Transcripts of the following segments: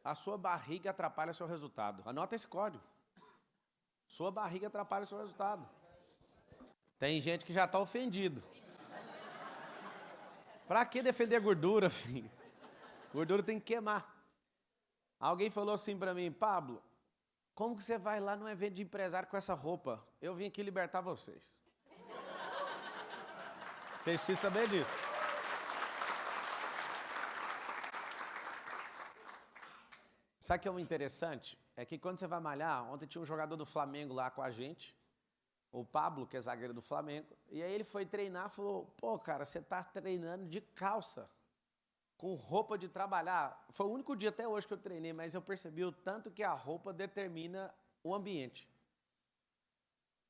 A sua barriga atrapalha seu resultado. Anota esse código. Sua barriga atrapalha seu resultado. Tem gente que já está ofendido. Pra que defender a gordura, filho? Gordura tem que queimar. Alguém falou assim pra mim, Pablo, como que você vai lá num evento de empresário com essa roupa? Eu vim aqui libertar vocês. Vocês precisam saber disso. Sabe o que é o interessante? É que quando você vai malhar, ontem tinha um jogador do Flamengo lá com a gente, o Pablo, que é zagueiro do Flamengo, e aí ele foi treinar e falou, pô, cara, você tá treinando de calça, com roupa de trabalhar. Foi o único dia até hoje que eu treinei, mas eu percebi o tanto que a roupa determina o ambiente.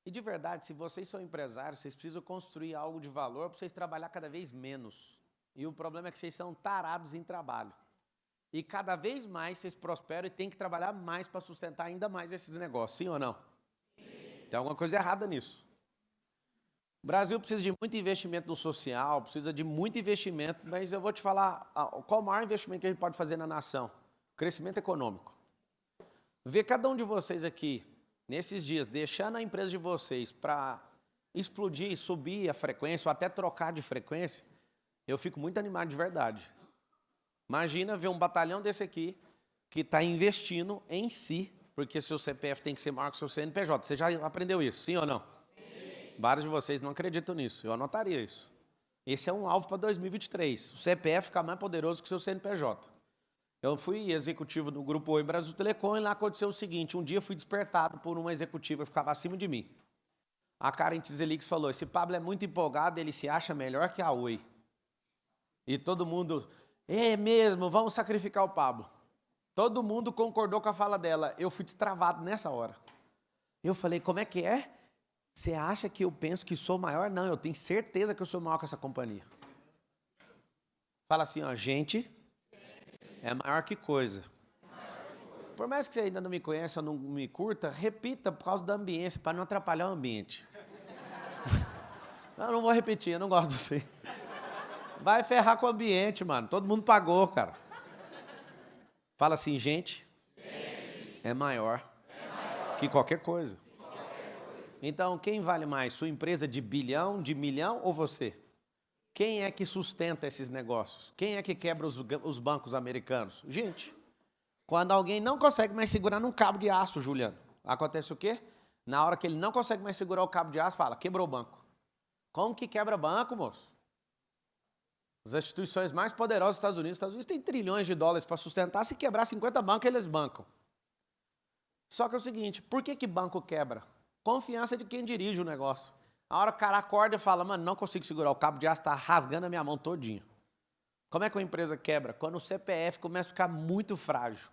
E de verdade, se vocês são empresários, vocês precisam construir algo de valor para vocês trabalhar cada vez menos. E o problema é que vocês são tarados em trabalho. E cada vez mais vocês prosperam e têm que trabalhar mais para sustentar ainda mais esses negócios, sim ou não? Sim. Tem alguma coisa errada nisso. O Brasil precisa de muito investimento no social, precisa de muito investimento, mas eu vou te falar qual o maior investimento que a gente pode fazer na nação? O crescimento econômico. Ver cada um de vocês aqui, nesses dias, deixando a empresa de vocês para explodir, subir a frequência ou até trocar de frequência, eu fico muito animado de verdade. Imagina ver um batalhão desse aqui que está investindo em si, porque seu CPF tem que ser maior que seu CNPJ. Você já aprendeu isso, sim ou não? Sim. Vários de vocês não acreditam nisso, eu anotaria isso. Esse é um alvo para 2023, o CPF ficar mais poderoso que o seu CNPJ. Eu fui executivo do Grupo Oi Brasil Telecom e lá aconteceu o seguinte, um dia eu fui despertado por uma executiva que ficava acima de mim. A Karen Tizelix falou, esse Pablo é muito empolgado, ele se acha melhor que a Oi. E todo mundo, é mesmo, vamos sacrificar o Pablo. Todo mundo concordou com a fala dela, eu fui destravado nessa hora. Eu falei, como é que é? Você acha que eu penso que sou maior? Não, eu tenho certeza que eu sou maior que essa companhia. Fala assim, ó, gente é maior que coisa. Por mais que você ainda não me conheça ou não me curta, repita por causa da ambiência, para não atrapalhar o ambiente. Eu não vou repetir, eu não gosto disso. Vai ferrar com o ambiente, mano. Todo mundo pagou, cara. Fala assim, gente é maior que qualquer coisa. Então, quem vale mais? Sua empresa de bilhão, de milhão ou você? Quem é que sustenta esses negócios? Quem é que quebra os bancos americanos? Gente, quando alguém não consegue mais segurar num cabo de aço, Juliano, acontece o quê? Na hora que ele não consegue mais segurar o cabo de aço, fala, quebrou o banco. Como que quebra banco, moço? As instituições mais poderosas dos Estados Unidos têm trilhões de dólares para sustentar, se quebrar 50 bancos, eles bancam. Só que é o seguinte, por que banco quebra? Confiança de quem dirige o negócio. A hora que o cara acorda e fala, mano, não consigo segurar o cabo de aço, está rasgando a minha mão todinho. Como é que uma empresa quebra? Quando o CPF começa a ficar muito frágil.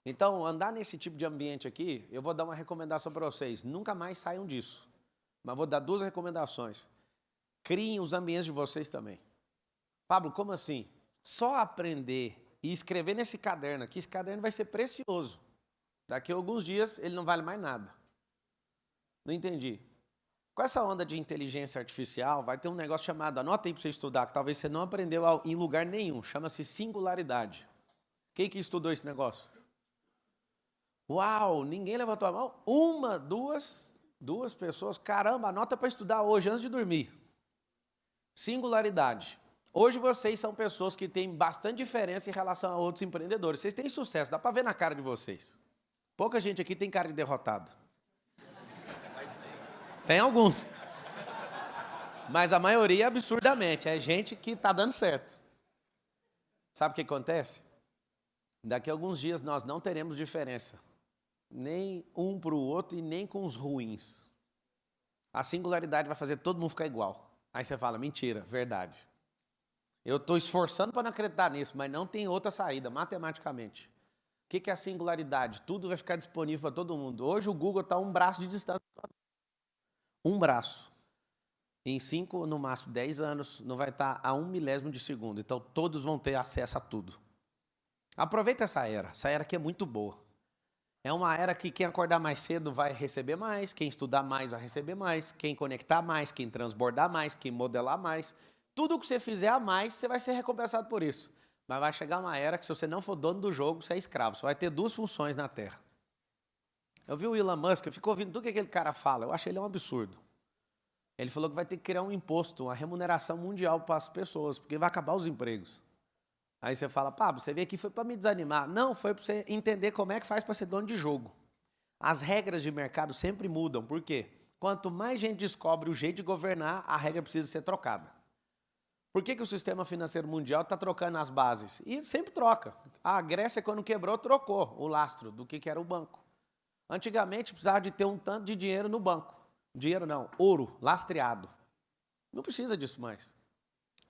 Então, andar nesse tipo de ambiente aqui, eu vou dar uma recomendação para vocês. Nunca mais saiam disso. Mas vou dar 2 recomendações. Criem os ambientes de vocês também. Pablo, como assim? Só aprender e escrever nesse caderno aqui, esse caderno vai ser precioso. Daqui a alguns dias ele não vale mais nada. Não entendi. Com essa onda de inteligência artificial, vai ter um negócio chamado, anota aí para você estudar, que talvez você não aprendeu em lugar nenhum, chama-se singularidade. Quem que estudou esse negócio? Uau, ninguém levantou a mão? Uma, duas pessoas, caramba, anota para estudar hoje, antes de dormir. Singularidade. Hoje vocês são pessoas que têm bastante diferença em relação a outros empreendedores. Vocês têm sucesso, dá para ver na cara de vocês. Pouca gente aqui tem cara de derrotado. Tem alguns. Mas a maioria, absurdamente, é gente que está dando certo. Sabe o que acontece? Daqui a alguns dias nós não teremos diferença. Nem um para o outro e nem com os ruins. A singularidade vai fazer todo mundo ficar igual. Aí você fala, mentira, verdade. Eu estou esforçando para não acreditar nisso, mas não tem outra saída, matematicamente. O que é a singularidade? Tudo vai ficar disponível para todo mundo. Hoje o Google está a um braço de distância. Um braço. Em 5, no máximo 10 anos, não vai estar a 1 milésimo de segundo. Então, todos vão ter acesso a tudo. Aproveita essa era. Essa era aqui é muito boa. É uma era que quem acordar mais cedo vai receber mais, quem estudar mais vai receber mais, quem conectar mais, quem transbordar mais, quem modelar mais. Tudo que você fizer a mais, você vai ser recompensado por isso. Mas vai chegar uma era que se você não for dono do jogo, você é escravo. Você vai ter duas funções na Terra. Eu vi o Elon Musk, eu fico ouvindo tudo que aquele cara fala. Eu acho ele um absurdo. Ele falou que vai ter que criar um imposto, uma remuneração mundial para as pessoas, porque vai acabar os empregos. Aí você fala, Pablo, você veio aqui foi para me desanimar. Não, foi para você entender como é que faz para ser dono de jogo. As regras de mercado sempre mudam. Por quê? Quanto mais gente descobre o jeito de governar, a regra precisa ser trocada. Por que o sistema financeiro mundial está trocando as bases? E sempre troca. A Grécia, quando quebrou, trocou o lastro do que era o banco. Antigamente, precisava de ter um tanto de dinheiro no banco. Dinheiro não, ouro, lastreado. Não precisa disso mais.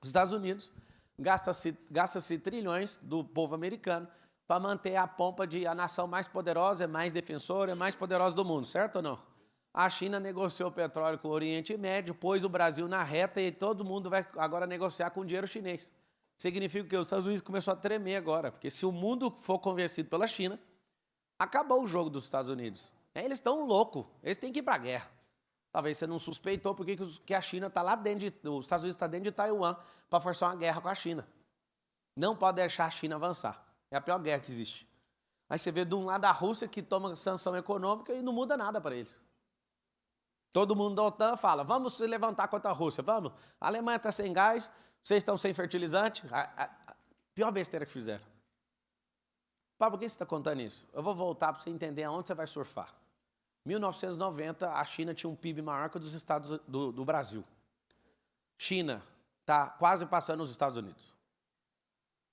Os Estados Unidos gasta-se trilhões do povo americano para manter a pompa de a nação mais poderosa, mais defensora, mais poderosa do mundo, certo ou não? A China negociou petróleo com o Oriente Médio, pôs o Brasil na reta e todo mundo vai agora negociar com dinheiro chinês. Significa que os Estados Unidos começou a tremer agora, porque se o mundo for convencido pela China, acabou o jogo dos Estados Unidos. Eles estão loucos, eles têm que ir para a guerra. Talvez você não suspeitou porque a China está lá dentro, os Estados Unidos está dentro de Taiwan para forçar uma guerra com a China. Não pode deixar a China avançar. É a pior guerra que existe. Aí você vê de um lado a Rússia que toma sanção econômica e não muda nada para eles. Todo mundo da OTAN fala, vamos se levantar contra a Rússia, vamos. A Alemanha está sem gás, vocês estão sem fertilizante. A pior besteira que fizeram. Pablo, por que você está contando isso? Eu vou voltar para você entender aonde você vai surfar. 1990, a China tinha um PIB maior que o dos Estados do Brasil. China está quase passando os Estados Unidos.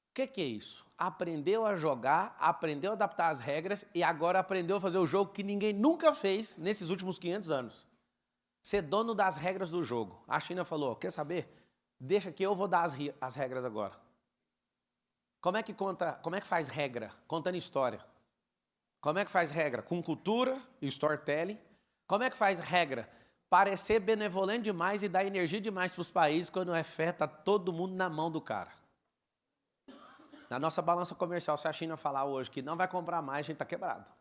O que é isso? Aprendeu a jogar, aprendeu a adaptar as regras e agora aprendeu a fazer o jogo que ninguém nunca fez nesses últimos 500 anos. Ser dono das regras do jogo. A China falou, quer saber? Deixa que eu vou dar as regras agora. Como é que faz regra? Contando história. Como é que faz regra? Com cultura e storytelling. Como é que faz regra? Parecer benevolente demais e dar energia demais para os países quando é fé, está todo mundo na mão do cara. Na nossa balança comercial, se a China falar hoje que não vai comprar mais, a gente está quebrado.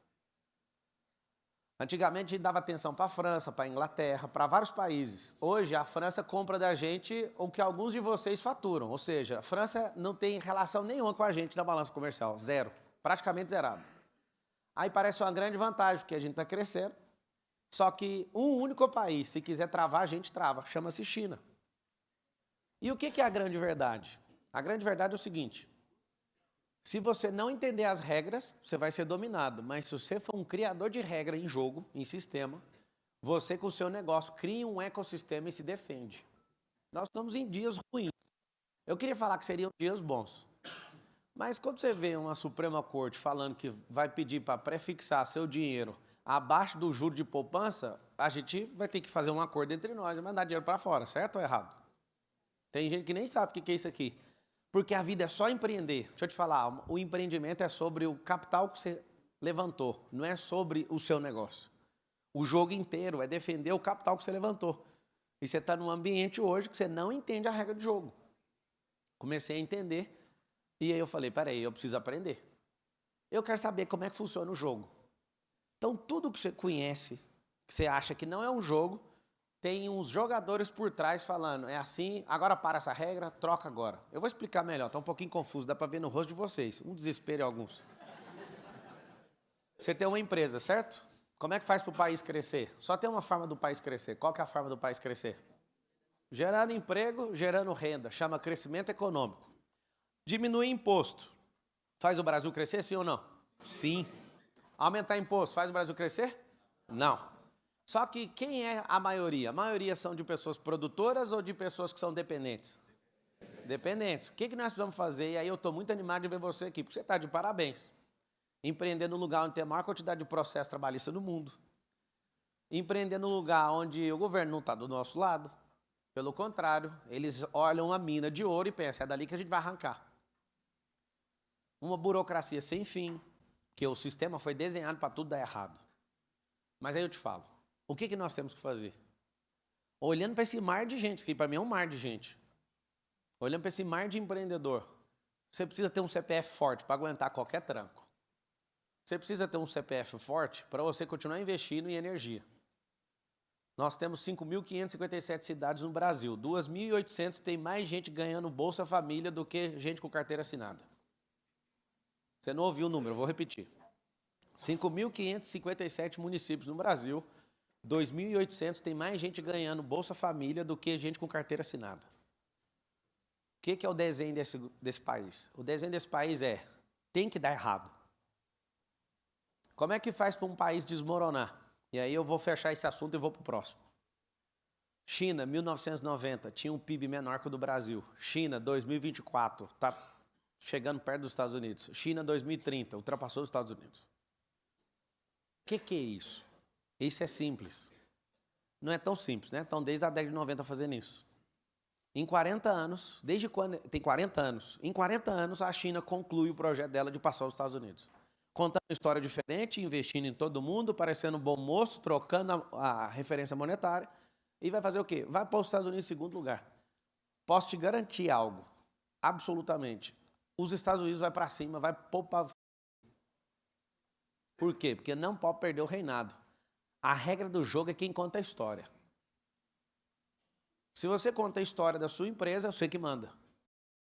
Antigamente a gente dava atenção para a França, para a Inglaterra, para vários países. Hoje a França compra da gente o que alguns de vocês faturam. Ou seja, a França não tem relação nenhuma com a gente na balança comercial. Zero. Praticamente zerado. Aí parece uma grande vantagem, porque a gente está crescendo. Só que um único país, se quiser travar, a gente trava. Chama-se China. E o que é a grande verdade? A grande verdade é o seguinte. Se você não entender as regras, você vai ser dominado. Mas se você for um criador de regra em jogo, em sistema, você com o seu negócio cria um ecossistema e se defende. Nós estamos em dias ruins. Eu queria falar que seriam dias bons. Mas quando você vê uma Suprema Corte falando que vai pedir para prefixar seu dinheiro abaixo do juro de poupança, a gente vai ter que fazer um acordo entre nós e mandar dinheiro para fora, certo ou errado? Tem gente que nem sabe o que é isso aqui. Porque a vida é só empreender. Deixa eu te falar, o empreendimento é sobre o capital que você levantou, não é sobre o seu negócio. O jogo inteiro é defender o capital que você levantou. E você está num ambiente hoje que você não entende a regra do jogo. Comecei a entender e aí eu falei, peraí, eu preciso aprender. Eu quero saber como é que funciona o jogo. Então tudo que você conhece, que você acha que não é um jogo, tem uns jogadores por trás falando, é assim, agora para essa regra, troca agora. Eu vou explicar melhor, está um pouquinho confuso, dá para ver no rosto de vocês, um desespero em alguns. Você tem uma empresa, certo? Como é que faz para o país crescer? Só tem uma forma do país crescer. Qual que é a forma do país crescer? Gerando emprego, gerando renda, chama crescimento econômico. Diminuir imposto. Faz o Brasil crescer, sim ou não? Sim. Aumentar imposto, faz o Brasil crescer? Não. Só que quem é a maioria? A maioria são de pessoas produtoras ou de pessoas que são dependentes? Dependentes. O que nós precisamos fazer? E aí eu estou muito animado de ver você aqui, porque você está de parabéns. Empreender no lugar onde tem a maior quantidade de processo trabalhista no mundo. Empreender no lugar onde o governo não está do nosso lado. Pelo contrário, eles olham a mina de ouro e pensam, é dali que a gente vai arrancar. Uma burocracia sem fim, que o sistema foi desenhado para tudo dar errado. Mas aí eu te falo. O que nós temos que fazer? Olhando para esse mar de gente, que para mim é um mar de gente. Olhando para esse mar de empreendedor. Você precisa ter um CPF forte para aguentar qualquer tranco. Você precisa ter um CPF forte para você continuar investindo em energia. Nós temos 5.557 cidades no Brasil. 2.800 tem mais gente ganhando Bolsa Família do que gente com carteira assinada. Você não ouviu o número, eu vou repetir. 5.557 municípios no Brasil, 2.800 tem mais gente ganhando Bolsa Família do que gente com carteira assinada. O que é o desenho desse país? O desenho desse país tem que dar errado. Como é que faz para um país desmoronar? E aí eu vou fechar esse assunto e vou para o próximo. China, 1990, tinha um PIB menor que o do Brasil. China, 2024, está chegando perto dos Estados Unidos. China, 2030, ultrapassou os Estados Unidos. O que é isso? Isso é simples. Não é tão simples, né? Estão desde a década de 90 fazendo isso. Em 40 anos, desde quando... Tem 40 anos. Em 40 anos, a China conclui o projeto dela de passar aos Estados Unidos. Contando uma história diferente, investindo em todo mundo, parecendo um bom moço, trocando a referência monetária. E vai fazer o quê? Vai para os Estados Unidos em segundo lugar. Posso te garantir algo, absolutamente. Os Estados Unidos vai para cima, vai poupar. Por quê? Porque não pode perder o reinado. A regra do jogo é quem conta a história. Se você conta a história da sua empresa, é você que manda.